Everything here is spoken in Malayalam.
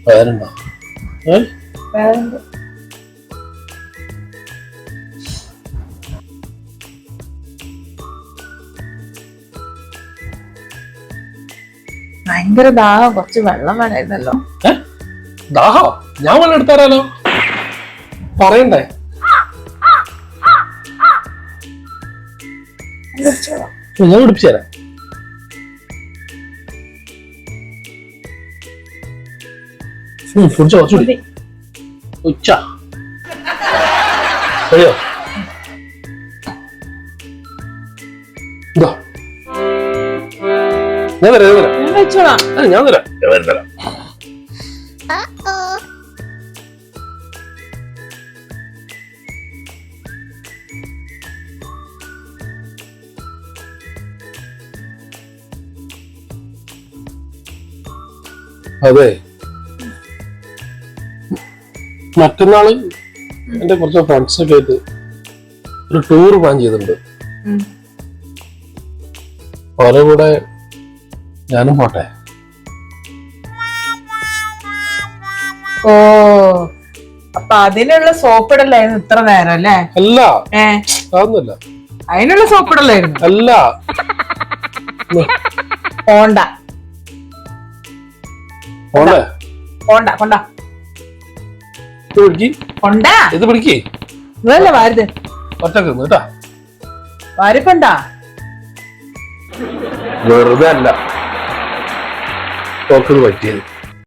വേറെണ്ടോ? ഭയങ്കര ദാഹം, കുറച്ച് വെള്ളം വേണമായിരുന്നല്ലോ. ദാഹോ? ഞാൻ വെള്ളം എടുത്താലോ? പറയണ്ടേ? ഞാൻ കുടിപ്പിച്ചു തരാം. കുടിച്ചോ, കുറച്ചുകൂടി ഉച്ച കഴിയോ? ഞാൻ തരാം, ഞാൻ തരാം. അതെ, മറ്റന്നാള് എന്റെ കുറച്ച് ഫ്രണ്ട്സൊക്കെ ആയിട്ട് ഒരു ടൂർ പ്ലാൻ ചെയ്തിട്ടുണ്ട്. അവരുടെ കൂടെ ഞാനും പോട്ടെ? ഓ, അപ്പൊ അതിനുള്ള സോപ്പിടലായിരുന്നു ഇത്ര നേരം അല്ലേ? അല്ല, അതൊന്നുമല്ല. അതിനുള്ള സോപ്പിടലായിരുന്നു അല്ല. പോണ്ട പോണ്ടേ? പോണ്ട കൊണ്ട കൊണ്ട ഇത് പിടിക്കേ. ഇതല്ലേ വാരുത്, ഒറ്റക്ക് കേട്ടാ. വാരിക്കൊണ്ട. വെറുതെ അല്ല ഓർക്കത് പറ്റിയത്.